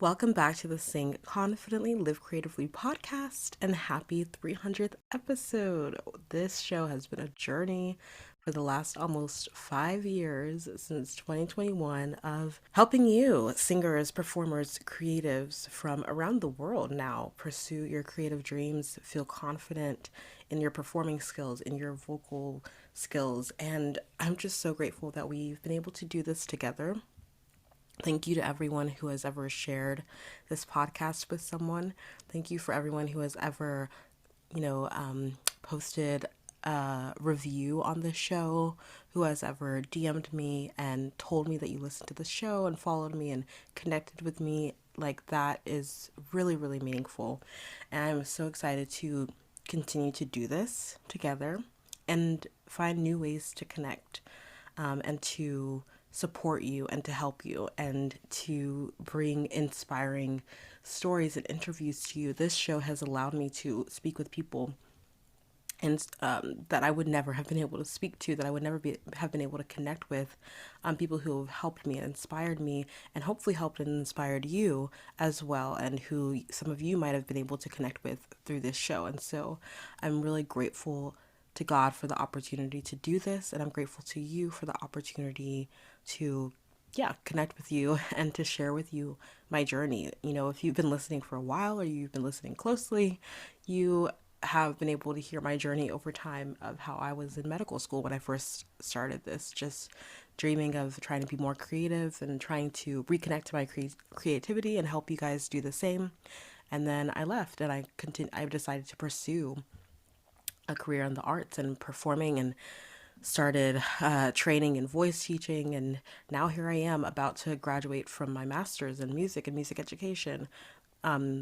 Welcome back to the Sing Confidently Live Creatively podcast and happy 300th episode. This show has been a journey for the last almost 5 years since 2021 of helping you, singers, performers, creatives from around the world now pursue your creative dreams, feel confident in your performing skills, in your vocal skills. And I'm just so grateful that we've been able to do this together. Thank you to everyone who has ever shared this podcast with someone. Thank you for everyone who has ever, posted a review on the show, who has ever DM'd me and told me that you listened to the show and followed me and connected with me. Like, that is really, really meaningful. And I'm so excited to continue to do this together and find new ways to connect and to support you and to help you and to bring inspiring stories and interviews to you. This show has allowed me to speak with people and that I would never have been able to speak to, that I would never have been able to connect with, people who have helped me and inspired me, and hopefully helped and inspired you as well, and who some of you might have been able to connect with through this show. And so I'm really grateful to God for the opportunity to do this, and I'm grateful to you for the opportunity to connect with you and to share with you my journey. If you've been listening for a while or you've been listening closely, you have been able to hear my journey over time of how I was in medical school when I first started this, just dreaming of trying to be more creative and trying to reconnect to my creativity and help you guys do the same. And then I left and I decided to pursue a career in the arts and performing, and started training in voice teaching. And now here I am about to graduate from my master's in music and music education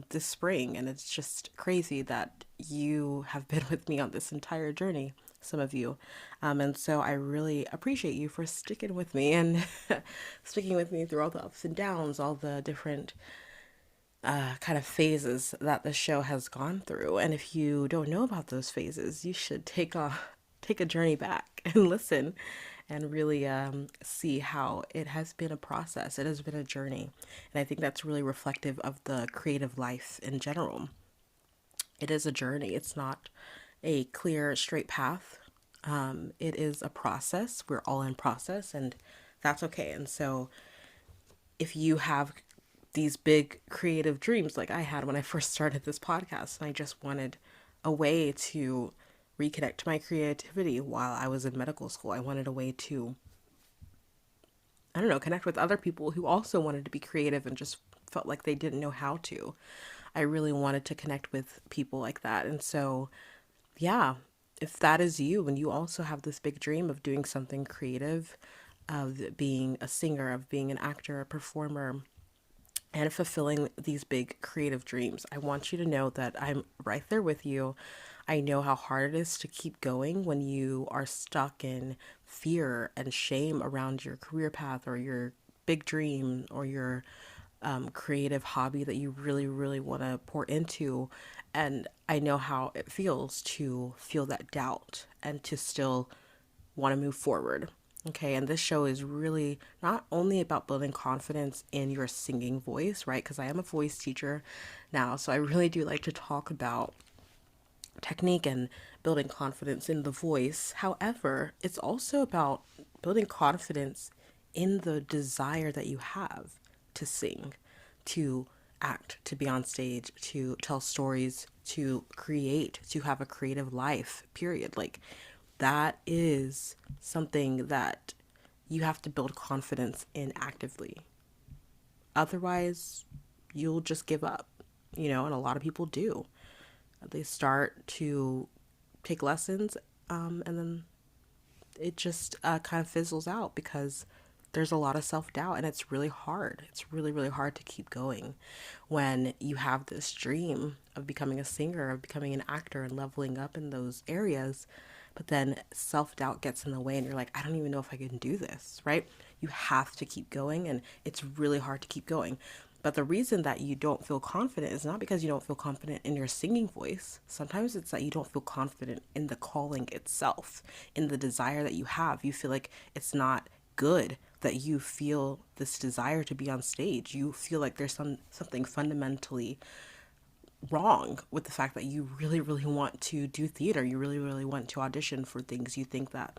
this spring. And it's just crazy that you have been with me on this entire journey, some of you. And so I really appreciate you for sticking with me and sticking with me through all the ups and downs, all the different kind of phases that the show has gone through. And if you don't know about those phases, you should take a journey back and listen and really see how it has been a process. It has been a journey. And I think that's really reflective of the creative life in general. It is a journey. It's not a clear, straight path. It is a process. We're all in process, and that's okay. And so if you have these big creative dreams like I had when I first started this podcast, and I just wanted a way to reconnect to my creativity while I was in medical school. I wanted a way to, I don't know, connect with other people who also wanted to be creative and just felt like they didn't know how to. I really wanted to connect with people like that. And so, yeah, if that is you and you also have this big dream of doing something creative, of being a singer, of being an actor, a performer, and fulfilling these big creative dreams, I want you to know that I'm right there with you. I know how hard it is to keep going when you are stuck in fear and shame around your career path or your big dream or your creative hobby that you really, really want to pour into. And I know how it feels to feel that doubt and to still want to move forward. Okay, and this show is really not only about building confidence in your singing voice, right? Because I am a voice teacher now, so I really do like to talk about technique and building confidence in the voice. However, it's also about building confidence in the desire that you have to sing, to act, to be on stage, to tell stories, to create, to have a creative life, period. Like, that is something that you have to build confidence in actively. Otherwise, you'll just give up, and a lot of people do. They start to take lessons, and then it just kind of fizzles out because there's a lot of self doubt, and it's really hard. It's really, really hard to keep going when you have this dream of becoming a singer, of becoming an actor, and leveling up in those areas. But then self doubt gets in the way, and you're like, I don't even know if I can do this, right? You have to keep going, and it's really hard to keep going. But the reason that you don't feel confident is not because you don't feel confident in your singing voice. Sometimes it's that you don't feel confident in the calling itself, in the desire that you have. You feel like it's not good that you feel this desire to be on stage. You feel like there's something fundamentally wrong with the fact that you really, really want to do theater. You really, really want to audition for things. You think that,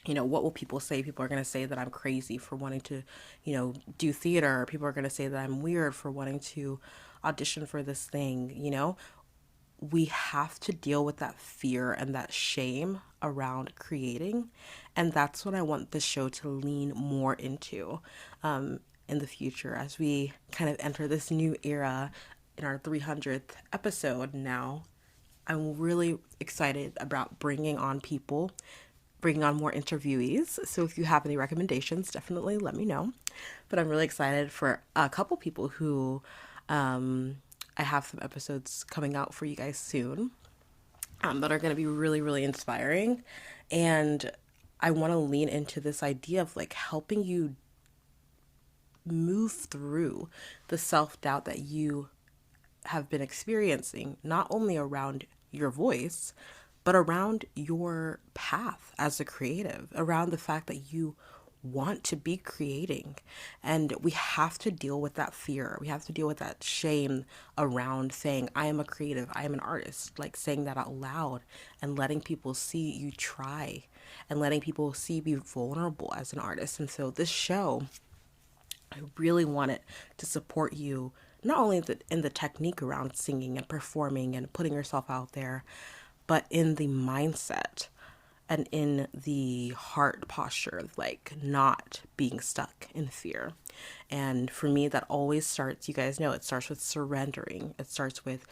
what will people say? People are going to say that I'm crazy for wanting to, do theater. People are going to say that I'm weird for wanting to audition for this thing. We have to deal with that fear and that shame around creating. And that's what I want this show to lean more into in the future as we kind of enter this new era in our 300th episode now. I'm really excited about bringing on people, bringing on more interviewees. So if you have any recommendations, definitely let me know. But I'm really excited for a couple people who I have some episodes coming out for you guys soon that are going to be really, really inspiring. And I want to lean into this idea of like helping you move through the self-doubt that you have been experiencing, not only around your voice, but around your path as a creative, around the fact that you want to be creating. And we have to deal with that fear. We have to deal with that shame around saying, I am a creative, I am an artist, like saying that out loud and letting people see you try and letting people see you be vulnerable as an artist. And so this show, I really want it to support you, not only in the technique around singing and performing and putting yourself out there, but in the mindset and in the heart posture of like not being stuck in fear. And for me, that always starts, you guys know, it starts with surrendering. It starts with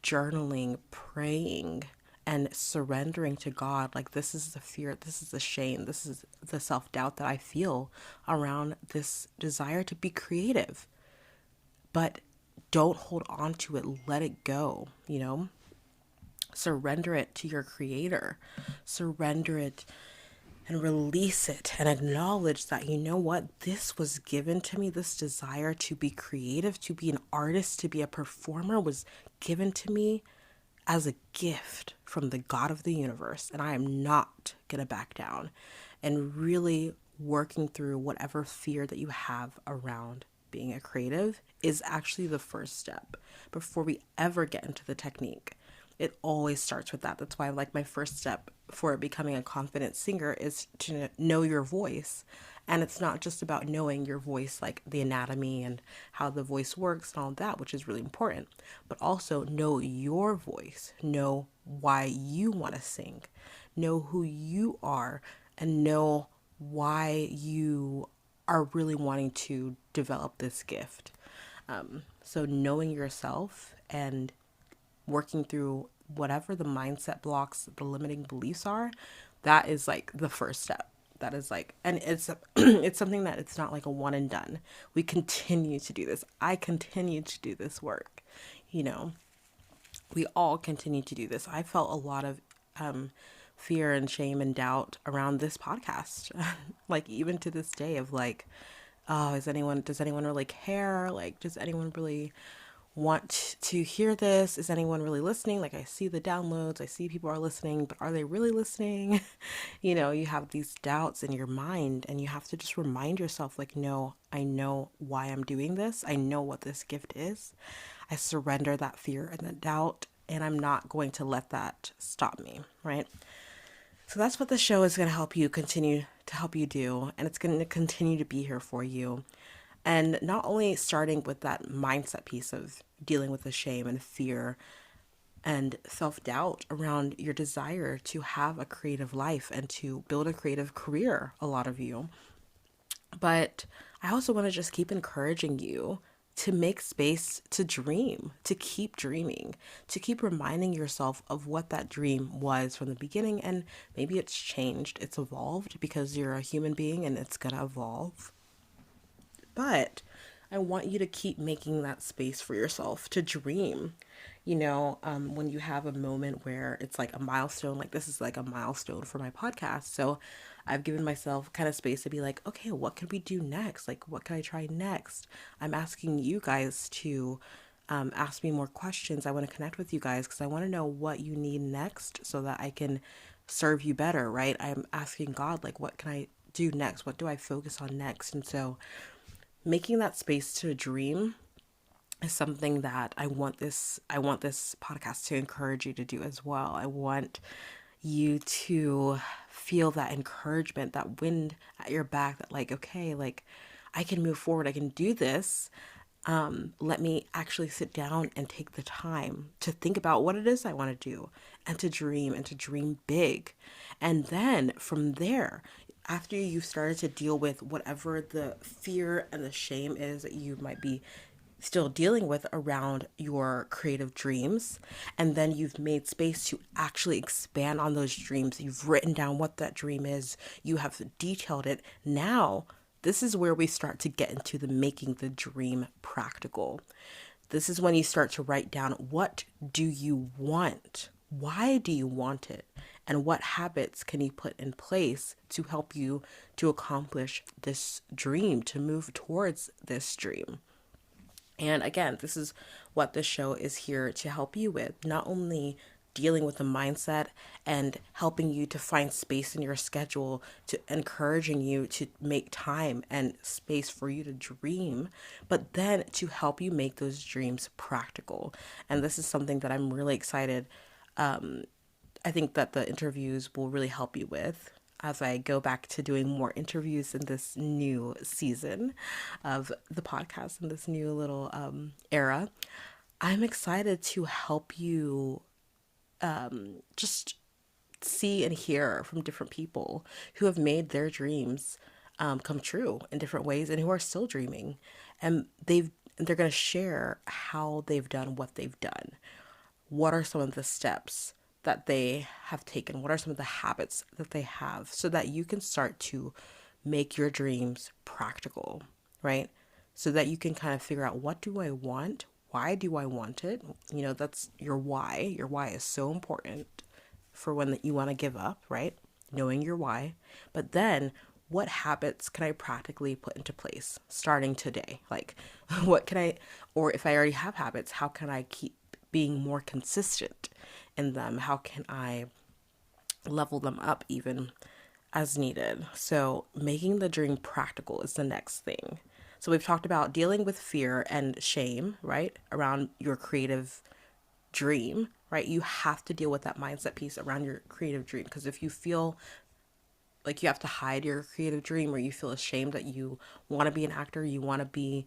journaling, praying, and surrendering to God. Like, this is the fear, this is the shame, this is the self-doubt that I feel around this desire to be creative. But don't hold on to it, let it go, surrender it to your creator, surrender it and release it and acknowledge that, this was given to me. This desire to be creative, to be an artist, to be a performer was given to me as a gift from the God of the universe. And I am not going to back down. And really working through whatever fear that you have around being a creative is actually the first step before we ever get into the technique. It always starts with that. That's why like my first step for becoming a confident singer is to know your voice. And it's not just about knowing your voice, like the anatomy and how the voice works and all that, which is really important, but also know your voice, know why you want to sing, know who you are, and know why you are really wanting to develop this gift. So knowing yourself and working through whatever the mindset blocks, the limiting beliefs are, that is like the first step. That is like, and it's it's something that it's not like a one and done. We continue to do this. I continue to do this work. We all continue to do this. I felt a lot of fear and shame and doubt around this podcast. Like even to this day of like, oh, does anyone really care? Like, does anyone really want to hear this? Is anyone really listening? Like, I see the downloads, I see people are listening, but are they really listening? You have these doubts in your mind and you have to just remind yourself like, no, I know why I'm doing this. I know what this gift is. I surrender that fear and that doubt, and I'm not going to let that stop me, right? So that's what the show is going to help you do, and it's going to continue to be here for you. And not only starting with that mindset piece of dealing with the shame and fear and self-doubt around your desire to have a creative life and to build a creative career, a lot of you. But I also want to just keep encouraging you to make space to dream, to keep dreaming, to keep reminding yourself of what that dream was from the beginning. And maybe it's changed, it's evolved because you're a human being and it's going to evolve. But I want you to keep making that space for yourself to dream. When you have a moment where it's like a milestone, like this is like a milestone for my podcast. So I've given myself kind of space to be like, okay, what can we do next? Like, what can I try next? I'm asking you guys to ask me more questions. I want to connect with you guys because I want to know what you need next so that I can serve you better, right? I'm asking God, like, what can I do next? What do I focus on next? And so making that space to dream is something that I want this podcast to encourage you to do as well. I want you to feel that encouragement, that wind at your back, that like, okay, like I can move forward, I can do this. Let me actually sit down and take the time to think about what it is I want to do and to dream big. And then from there, after you've started to deal with whatever the fear and the shame is that you might be still dealing with around your creative dreams, and then you've made space to actually expand on those dreams, you've written down what that dream is, you have detailed it. Now this is where we start to get into the making the dream practical. This is when you start to write down, what do you want? Why do you want it? And what habits can you put in place to help you to accomplish this dream, to move towards this dream? And again, this is what this show is here to help you with. Not only dealing with the mindset and helping you to find space in your schedule, to encouraging you to make time and space for you to dream, but then to help you make those dreams practical. And this is something that I'm really excited. I think that the interviews will really help you with as I go back to doing more interviews in this new season of the podcast, in this new little era. I'm excited to help you just see and hear from different people who have made their dreams come true in different ways and who are still dreaming. And they're going to share how they've done what they've done. What are some of the steps that they have taken? What are some of the habits that they have so that you can start to make your dreams practical, right? So that you can kind of figure out, what do I want? Why do I want it? You know, that's your why. Your why is so important for when you want to give up, right? Knowing your why. But then what habits can I practically put into place starting today? Like, what can I, or if I already have habits, how can I keep being more consistent in them? How can I level them up even as needed? So making the dream practical is the next thing. So we've talked about dealing with fear and shame, right? Around your creative dream, right? You have to deal with that mindset piece around your creative dream. Because if you feel like you have to hide your creative dream, or you feel ashamed that you want to be an actor, you want to be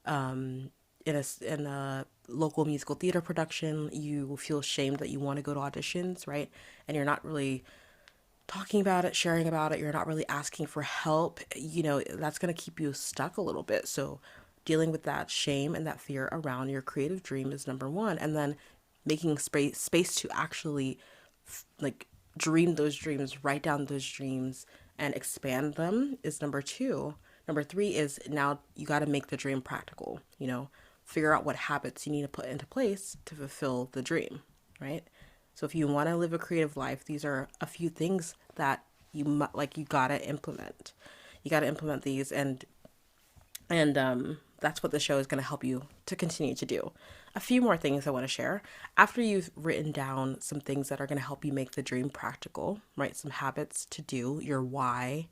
in a local musical theater production, you feel ashamed that you want to go to auditions, right? And you're not really talking about it, sharing about it, you're not really asking for help, you know, that's going to keep you stuck a little bit. So dealing with that shame and that fear around your creative dream is number one. And then making space to actually like dream those dreams, write down those dreams and expand them is number two. Number three is, now you got to make the dream practical, you know, figure out what habits you need to put into place to fulfill the dream, right? So if you want to live a creative life, these are a few things that you got to implement. You got to implement these, and that's what the show is going to help you to continue to do. A few more things I want to share. After you've written down some things that are going to help you make the dream practical, right? Some habits to do, your why,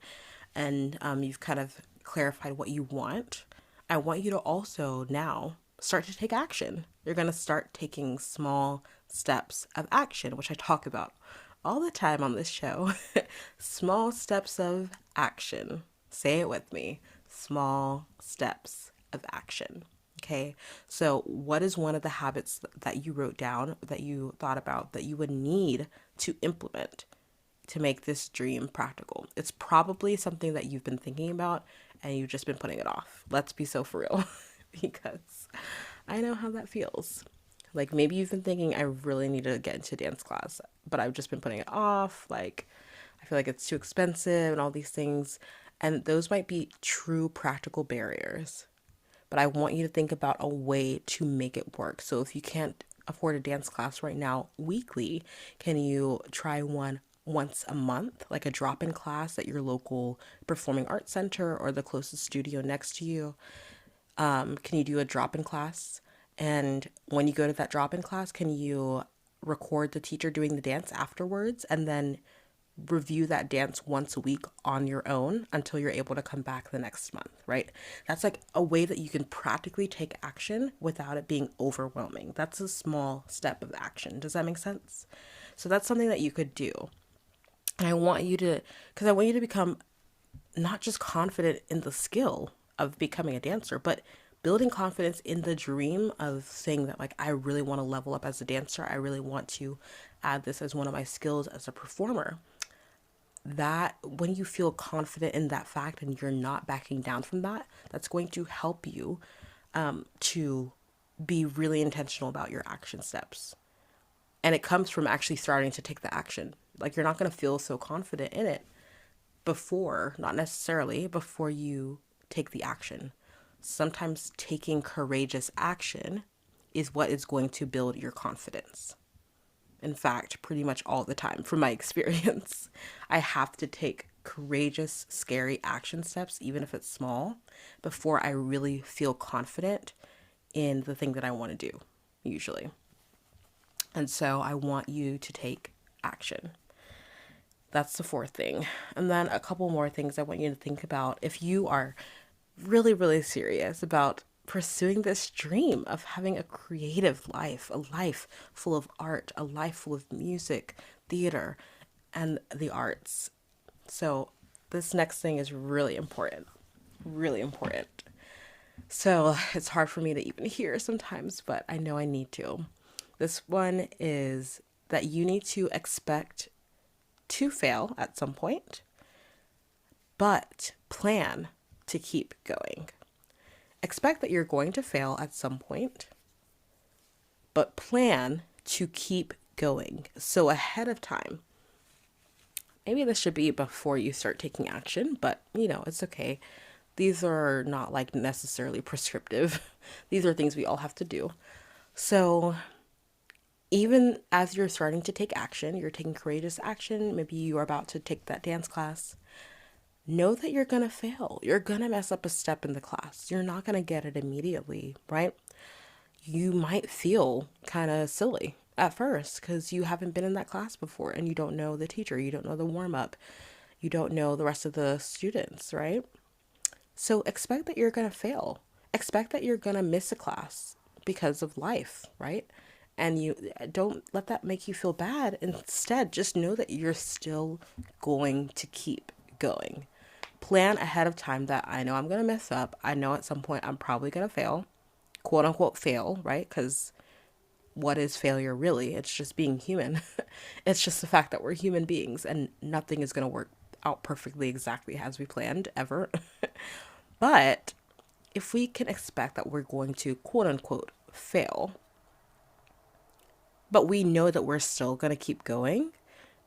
and you've kind of clarified what you want. I want you to also now start to take action. You're going to start taking small steps of action, which I talk about all the time on this show. Small steps of action. Say it with me. Small steps of action. Okay. So what is one of the habits that you wrote down, that you thought about, that you would need to implement to make this dream practical? It's probably something that you've been thinking about and you've just been putting it off. Let's be so for real, because I know how that feels. Like, maybe you've been thinking, I really need to get into dance class, but I've just been putting it off. Like, I feel like it's too expensive and all these things. And those might be true practical barriers. But I want you to think about a way to make it work. So if you can't afford a dance class right now weekly, can you try one once a month, like a drop-in class at your local performing arts center or the closest studio next to you? Can you do a drop-in class? And when you go to that drop-in class, can you record the teacher doing the dance afterwards and then review that dance once a week on your own until you're able to come back the next month, right? That's like a way that you can practically take action without it being overwhelming. That's a small step of action. Does that make sense? So that's something that you could do. And because I want you to become not just confident in the skill of becoming a dancer, but building confidence in the dream of saying that, like, I really want to level up as a dancer. I really want to add this as one of my skills as a performer. That when you feel confident in that fact and you're not backing down from that, that's going to help you to be really intentional about your action steps. And it comes from actually starting to take the action. Like, you're not going to feel so confident in it not necessarily before you take the action. Sometimes taking courageous action is what is going to build your confidence. In fact, pretty much all the time, from my experience, I have to take courageous, scary action steps, even if it's small, before I really feel confident in the thing that I want to do, usually. And so I want you to take action. That's the fourth thing. And then a couple more things I want you to think about if you are really, really serious about pursuing this dream of having a creative life, a life full of art, a life full of music, theater, and the arts. So this next thing is really important, really important. So it's hard for me to even hear sometimes, but I know I need to. This one is that you need to expect to fail at some point, but plan to keep going. Expect that you're going to fail at some point, but plan to keep going. So ahead of time, maybe this should be before you start taking action, but it's okay. These are not like necessarily prescriptive. These are things we all have to do. So even as you're starting to take action, you're taking courageous action, maybe you are about to take that dance class, know that you're going to fail. You're going to mess up a step in the class. You're not going to get it immediately, right? You might feel kind of silly at first because you haven't been in that class before and you don't know the teacher, you don't know the warm-up, you don't know the rest of the students, right? So expect that you're going to fail. Expect that you're going to miss a class because of life, right? And you don't let that make you feel bad. Instead, just know that you're still going to keep going. Plan ahead of time that I know I'm going to mess up. I know at some point I'm probably going to fail, quote unquote fail, right? Because what is failure really? It's just being human. It's just the fact that we're human beings and nothing is going to work out perfectly exactly as we planned ever. But if we can expect that we're going to quote unquote fail, but we know that we're still going to keep going,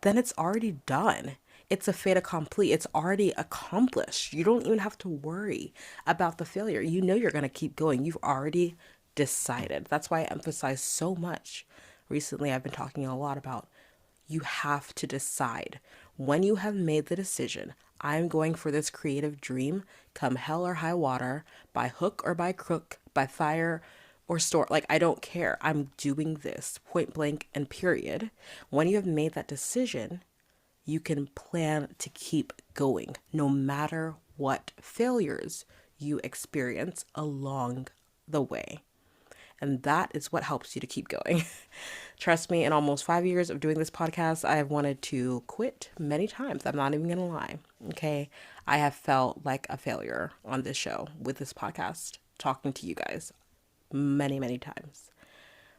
then it's already done. It's a fait accompli. It's already accomplished. You don't even have to worry about the failure. You know you're going to keep going. You've already decided. That's why I emphasize so much. Recently, I've been talking a lot about you have to decide. When you have made the decision, I'm going for this creative dream, come hell or high water, by hook or by crook, by fire or storm. Like, I don't care. I'm doing this, point blank and period. When you have made that decision, you can plan to keep going no matter what failures you experience along the way. And that is what helps you to keep going. Trust me, in almost 5 years of doing this podcast, I have wanted to quit many times. I'm not even going to lie. Okay. I have felt like a failure on this show with this podcast, talking to you guys many, many times.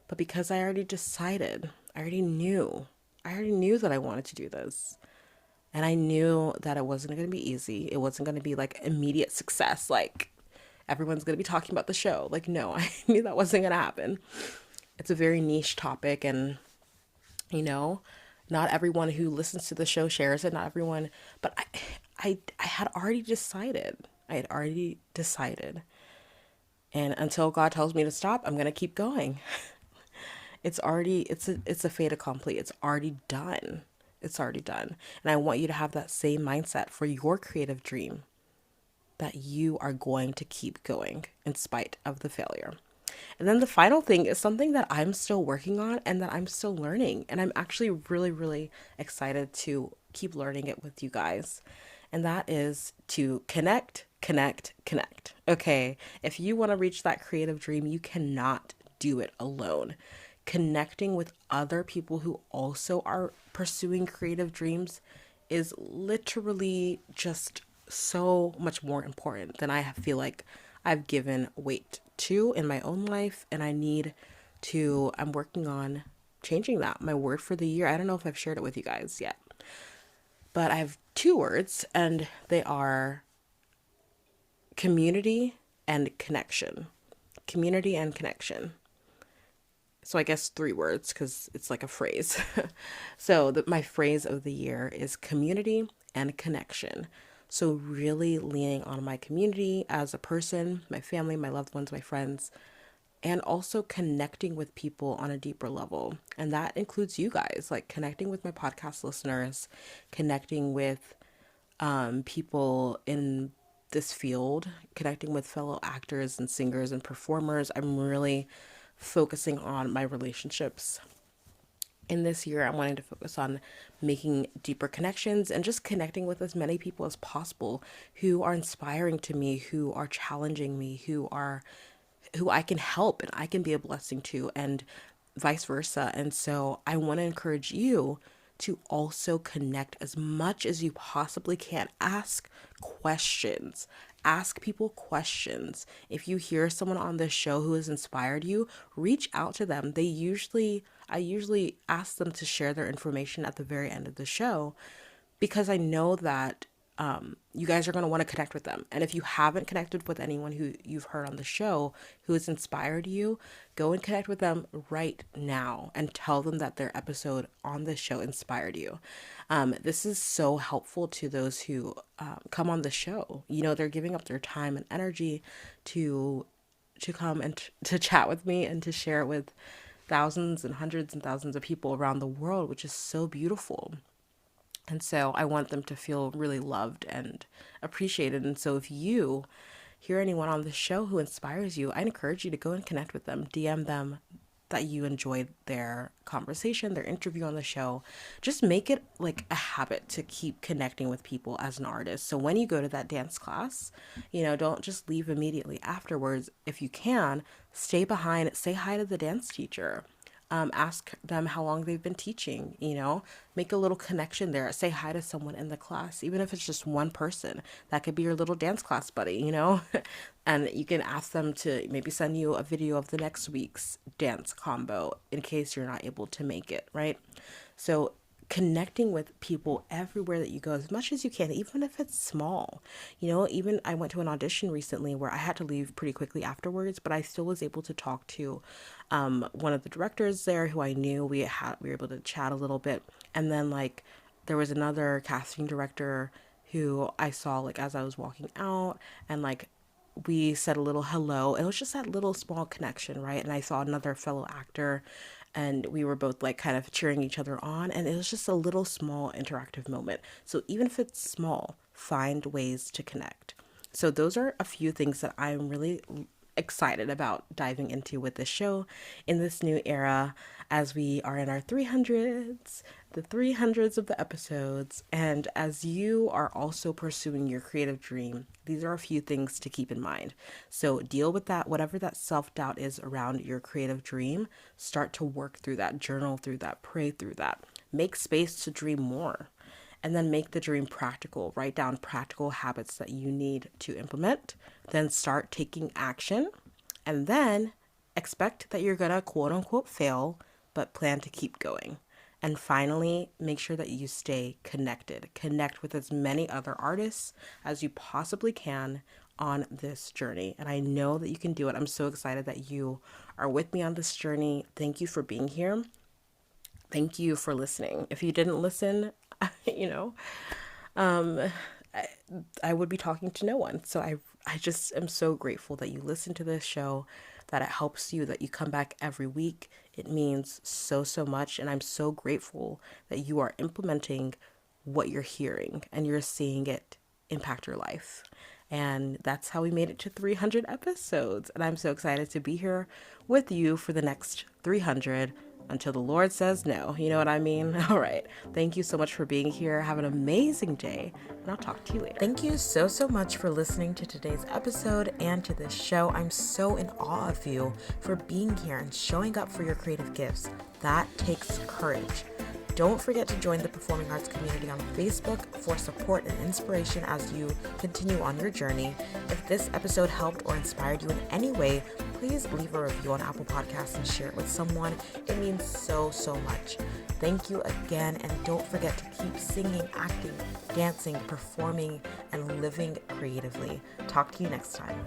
But because I already decided, I already knew that I wanted to do this. And I knew that it wasn't going to be easy. It wasn't going to be like immediate success. Like, everyone's going to be talking about the show. Like, no, I knew that wasn't going to happen. It's a very niche topic, and, not everyone who listens to the show shares it. Not everyone, but I had already decided. And until God tells me to stop, I'm going to keep going. It's a fait accompli. It's already done. It's already done. And I want you to have that same mindset for your creative dream, that you are going to keep going in spite of the failure. And then the final thing is something that I'm still working on and that I'm still learning. And I'm actually really, really excited to keep learning it with you guys. And that is to connect, connect, connect. Okay. If you want to reach that creative dream, you cannot do it alone. Connecting with other people who also are pursuing creative dreams is literally just so much more important than I feel like I've given weight to in my own life. And I'm working on changing that. My word for the year, I don't know if I've shared it with you guys yet, but I have two words, and they are community and connection. Community and connection. So I guess three words because it's like a phrase. So my phrase of the year is community and connection. So really leaning on my community as a person, my family, my loved ones, my friends, and also connecting with people on a deeper level. And that includes you guys, like connecting with my podcast listeners, connecting with people in this field, connecting with fellow actors and singers and performers. I'm really focusing on my relationships. In this year, I'm wanting to focus on making deeper connections and just connecting with as many people as possible who are inspiring to me, who are challenging me, who I can help and I can be a blessing to, and vice versa. And so I want to encourage you to also connect as much as you possibly can. Ask questions. Ask people questions. If you hear someone on this show who has inspired you, reach out to them. I usually ask them to share their information at the very end of the show because I know that you guys are going to want to connect with them. And if you haven't connected with anyone who you've heard on the show who has inspired you, go and connect with them right now and tell them that their episode on the show inspired you. This is so helpful to those who come on the show. You know, they're giving up their time and energy to come and to chat with me and to share it with thousands and hundreds and thousands of people around the world, which is so beautiful. And so I want them to feel really loved and appreciated. And so if you hear anyone on the show who inspires you, I encourage you to go and connect with them, DM them that you enjoyed their conversation, their interview on the show. Just make it like a habit to keep connecting with people as an artist. So when you go to that dance class, don't just leave immediately afterwards. If you can, stay behind, say hi to the dance teacher. Ask them how long they've been teaching, make a little connection there. Say hi to someone in the class, even if it's just one person. That could be your little dance class buddy, and you can ask them to maybe send you a video of the next week's dance combo in case you're not able to make it, right? So connecting with people everywhere that you go as much as you can, even if it's small. Even I went to an audition recently where I had to leave pretty quickly afterwards, but I still was able to talk to one of the directors there who I knew. We were able to chat a little bit, and then there was another casting director who I saw as I was walking out, and we said a little hello, and it was just that little small connection, right? And I saw another fellow actor, and we were both kind of cheering each other on, and it was just a little small interactive moment. So even if it's small, find ways to connect. So those are a few things that I'm really excited about diving into with this show in this new era as we are in our 300s, the 300s of the episodes. And as you are also pursuing your creative dream, these are a few things to keep in mind. So deal with that, whatever that self-doubt is around your creative dream. Start to work through that, journal through that, pray through that. Make space to dream more. And then make the dream practical. Write down practical habits that you need to implement. Then start taking action. And then expect that you're going to quote unquote fail, but plan to keep going. And finally, make sure that you stay connected. Connect with as many other artists as you possibly can on this journey. And I know that you can do it. I'm so excited that you are with me on this journey. Thank you for being here. Thank you for listening. If you didn't listen, I would be talking to no one. So I just am so grateful that you listen to this show, that it helps you, that you come back every week. It means so, so much. And I'm so grateful that you are implementing what you're hearing and you're seeing it impact your life. And that's how we made it to 300 episodes. And I'm so excited to be here with you for the next 300. until the Lord says no. You know what I mean? All right. Thank you so much for being here. Have an amazing day, and I'll talk to you later. Thank you so much for listening to today's episode and to this show. I'm so in awe of you for being here and showing up for your creative gifts. That takes courage. Don't forget to join the Performing Arts community on Facebook for support and inspiration as you continue on your journey. If this episode helped or inspired you in any way, please leave a review on Apple Podcasts and share it with someone. It means so much. Thank you again, and don't forget to keep singing, acting, dancing, performing, and living creatively. Talk to you next time.